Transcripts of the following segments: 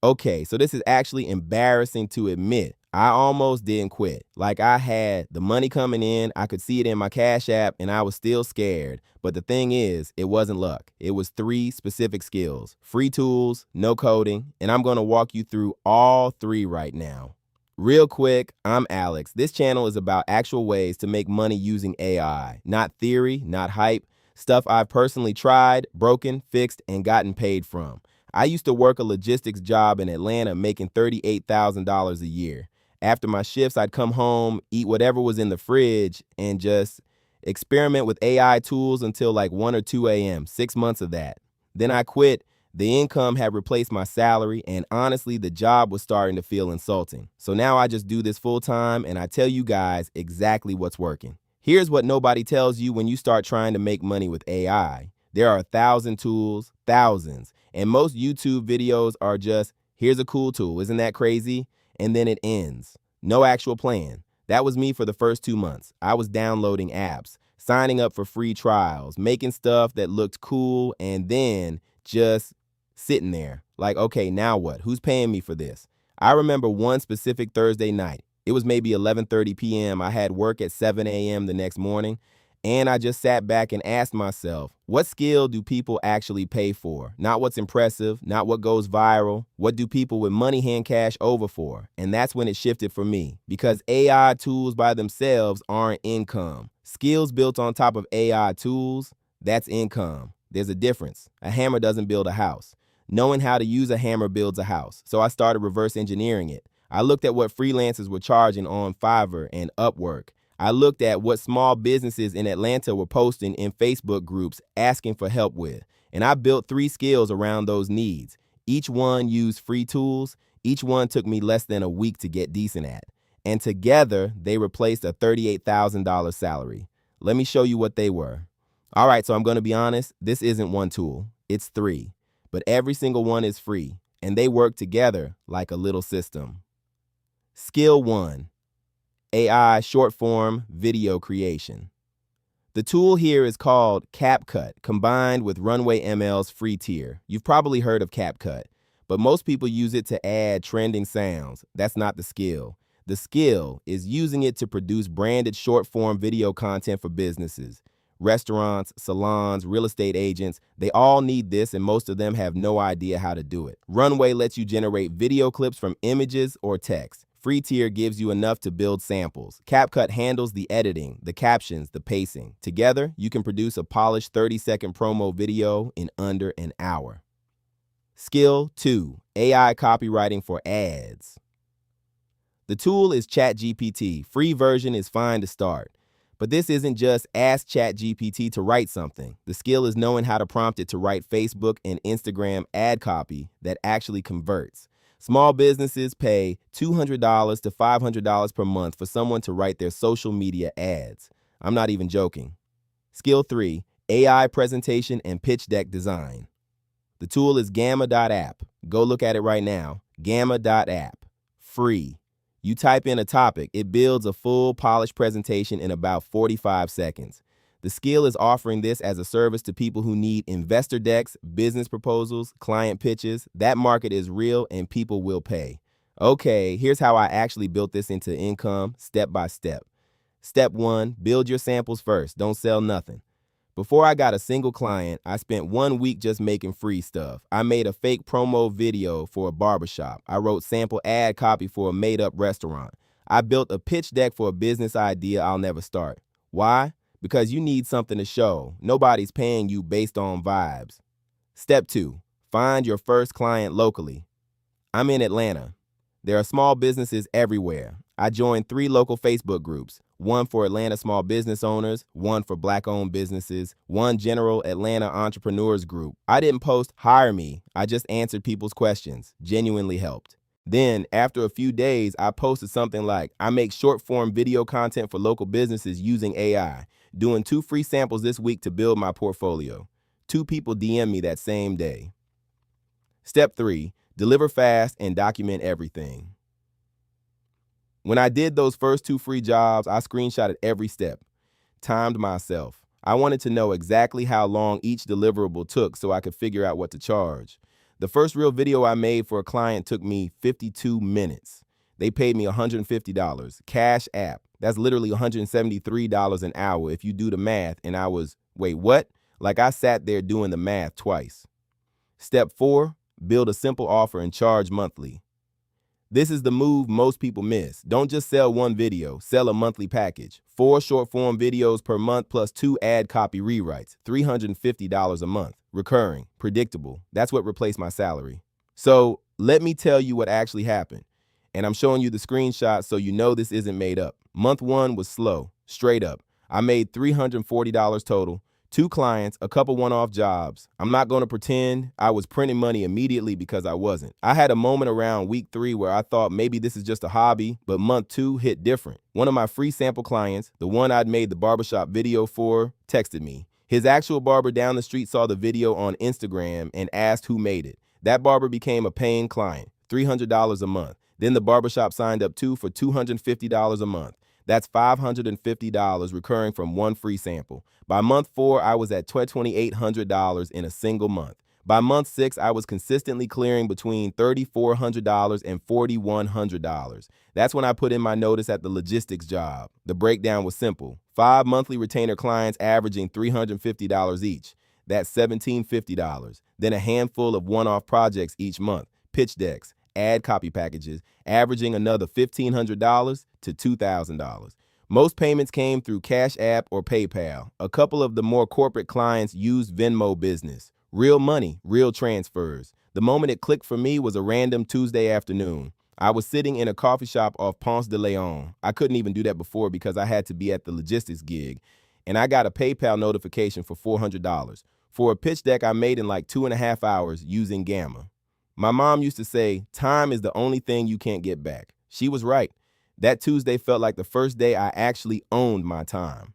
Okay, so this is actually embarrassing to admit. I almost didn't quit. Like I had the money coming in, I could see it in my Cash App, and I was still scared. But the thing is, it wasn't luck. It was three specific skills: free tools, no coding, and I'm gonna walk you through all three right now. Real quick, I'm Alex. This channel is about actual ways to make money using AI, not theory, not hype, stuff I've personally tried, broken, fixed, and gotten paid from. I used to work a logistics job in Atlanta making $38,000 a year. After my shifts, I'd come home, eat whatever was in the fridge, and just experiment with AI tools until like 1 or 2 a.m., 6 months of that. Then I quit. The income had replaced my salary, and honestly, the job was starting to feel insulting. So now I just do this full time, and I tell you guys exactly what's working. Here's what nobody tells you when you start trying to make money with AI. There are 1,000 tools, thousands, and most YouTube videos are just, here's a cool tool, isn't that crazy? And then it ends. No actual plan. That was me for the first 2 months. I was downloading apps, signing up for free trials, making stuff that looked cool, and then just sitting there. Like, okay, now what? Who's paying me for this? I remember one specific Thursday night. It was maybe 11:30 p.m. I had work at 7 a.m. the next morning. And I just sat back and asked myself, what skill do people actually pay for? Not what's impressive, not what goes viral. What do people with money hand cash over for? And that's when it shifted for me, because AI tools by themselves aren't income. Skills built on top of AI tools, that's income. There's a difference. A hammer doesn't build a house. Knowing how to use a hammer builds a house. So I started reverse engineering it. I looked at what freelancers were charging on Fiverr and Upwork. I looked at what small businesses in Atlanta were posting in Facebook groups asking for help with, and I built three skills around those needs. Each one used free tools. Each one took me less than a week to get decent at. And together, they replaced a $38,000 salary. Let me show you what they were. All right, so I'm going to be honest, this isn't one tool. It's three. But every single one is free, and they work together like a little system. Skill 1. AI short form video creation. The tool here is called CapCut, combined with Runway ML's free tier. You've probably heard of CapCut, but most people use it to add trending sounds. That's not the skill. The skill is using it to produce branded short form video content for businesses. Restaurants, salons, real estate agents, they all need this, and most of them have no idea how to do it. Runway lets you generate video clips from images or text. Free tier gives you enough to build samples. CapCut handles the editing, the captions, the pacing. Together, you can produce a polished 30-second promo video in under an hour. Skill 2. AI copywriting for ads. The tool is ChatGPT. Free version is fine to start. But this isn't just ask ChatGPT to write something. The skill is knowing how to prompt it to write Facebook and Instagram ad copy that actually converts. Small businesses pay $200 to $500 per month for someone to write their social media ads. I'm not even joking. Skill 3, AI presentation and pitch deck design. The tool is gamma.app. Go look at it right now. Gamma.app. Free. You type in a topic, it builds a full polished presentation in about 45 seconds. The skill is offering this as a service to people who need investor decks, business proposals, client pitches. That market is real and people will pay. Okay, here's how I actually built this into income step by step. Step 1, build your samples first. Don't sell nothing. Before I got a single client, I spent 1 week just making free stuff. I made a fake promo video for a barbershop. I wrote sample ad copy for a made-up restaurant. I built a pitch deck for a business idea I'll never start. Why? Because you need something to show. Nobody's paying you based on vibes. Step 2, find your first client locally. I'm in Atlanta. There are small businesses everywhere. I joined 3 local Facebook groups, one for Atlanta small business owners, one for Black-owned businesses, one general Atlanta entrepreneurs group. I didn't post, hire me. I just answered people's questions, genuinely helped. Then, after a few days, I posted something like, I make short-form video content for local businesses using AI, doing 2 free samples this week to build my portfolio. 2 people DM me that same day. Step 3, deliver fast and document everything. When I did those first 2 free jobs, I screenshotted every step, timed myself. I wanted to know exactly how long each deliverable took so I could figure out what to charge. The first real video I made for a client took me 52 minutes. They paid me $150. Cash app. That's literally $173 an hour if you do the math. And I was, wait, what? Like I sat there doing the math twice. Step 4, build a simple offer and charge monthly. This is the move most people miss. Don't just sell one video, sell a monthly package. 4 short-form videos per month plus 2 ad copy rewrites, $350 a month. Recurring, predictable. That's what replaced my salary. So let me tell you what actually happened. And I'm showing you the screenshot so you know this isn't made up. Month 1 was slow, straight up. I made $340 total. 2 clients, a couple one-off jobs. I'm not going to pretend I was printing money immediately because I wasn't. I had a moment around week 3 where I thought maybe this is just a hobby, but month 2 hit different. One of my free sample clients, the one I'd made the barbershop video for, texted me. His actual barber down the street saw the video on Instagram and asked who made it. That barber became a paying client, $300 a month. Then the barbershop signed up too for $250 a month. That's $550 recurring from one free sample. By month 4, I was at $2,800 in a single month. By month 6, I was consistently clearing between $3,400 and $4,100. That's when I put in my notice at the logistics job. The breakdown was simple. 5 monthly retainer clients averaging $350 each. That's $1,750. Then a handful of one-off projects each month, pitch decks, ad copy packages, averaging another $1,500 to $2,000. Most payments came through Cash App or PayPal. A couple of the more corporate clients used Venmo Business. Real money, real transfers. The moment it clicked for me was a random Tuesday afternoon. I was sitting in a coffee shop off Ponce de Leon. I couldn't even do that before because I had to be at the logistics gig. And I got a PayPal notification for $400 for a pitch deck I made in like 2.5 hours using Gamma. My mom used to say, time is the only thing you can't get back. She was right. That Tuesday felt like the first day I actually owned my time.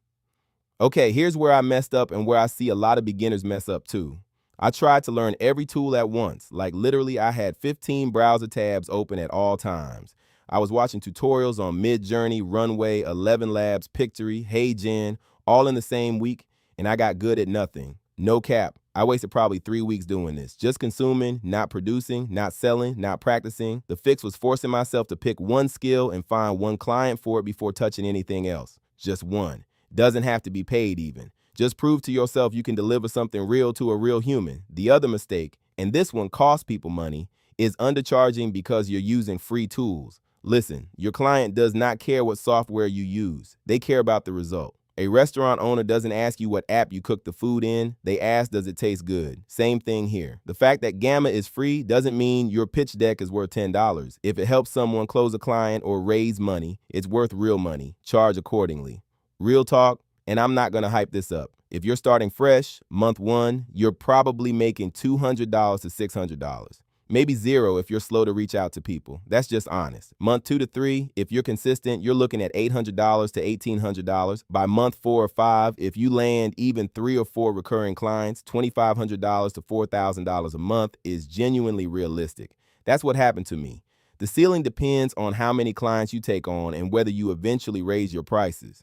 Okay, here's where I messed up and where I see a lot of beginners mess up too. I tried to learn every tool at once. Like literally I had 15 browser tabs open at all times. I was watching tutorials on Midjourney, Runway, 11 Labs, Pictory, HeyGen, all in the same week, and I got good at nothing. No cap. I wasted probably 3 weeks doing this, just consuming, not producing, not selling, not practicing. The fix was forcing myself to pick one skill and find one client for it before touching anything else. Just one. Doesn't have to be paid even. Just prove to yourself you can deliver something real to a real human. The other mistake, and this one costs people money, is undercharging because you're using free tools. Listen, your client does not care what software you use. They care about the result. A restaurant owner doesn't ask you what app you cook the food in. They ask, does it taste good? Same thing here. The fact that Gamma is free doesn't mean your pitch deck is worth $10. If it helps someone close a client or raise money, it's worth real money. Charge accordingly. Real talk, and I'm not going to hype this up. If you're starting fresh, month 1, you're probably making $200 to $600. Maybe 0 if you're slow to reach out to people. That's just honest. Month 2 to 3, if you're consistent, you're looking at $800 to $1,800. By month 4 or 5, if you land even 3 or 4 recurring clients, $2,500 to $4,000 a month is genuinely realistic. That's what happened to me. The ceiling depends on how many clients you take on and whether you eventually raise your prices.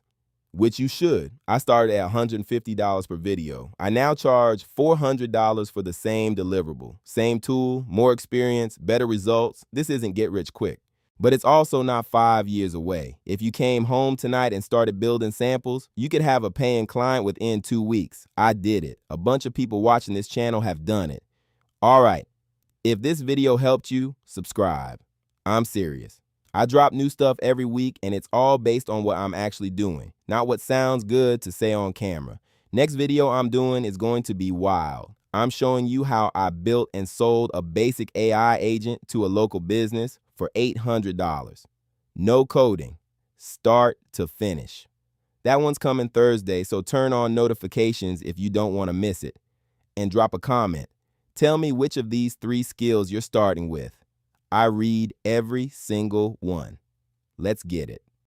Which you should. I started at $150 per video. I now charge $400 for the same deliverable. Same tool, more experience, better results. This isn't get rich quick. But it's also not 5 years away. If you came home tonight and started building samples, you could have a paying client within 2 weeks. I did it. A bunch of people watching this channel have done it. All right. If this video helped you, subscribe. I'm serious. I drop new stuff every week, and it's all based on what I'm actually doing, not what sounds good to say on camera. Next video I'm doing is going to be wild. I'm showing you how I built and sold a basic AI agent to a local business for $800. No coding, start to finish. That one's coming Thursday, so turn on notifications if you don't want to miss it. And drop a comment. Tell me which of these 3 skills you're starting with. I read every single one. Let's get it.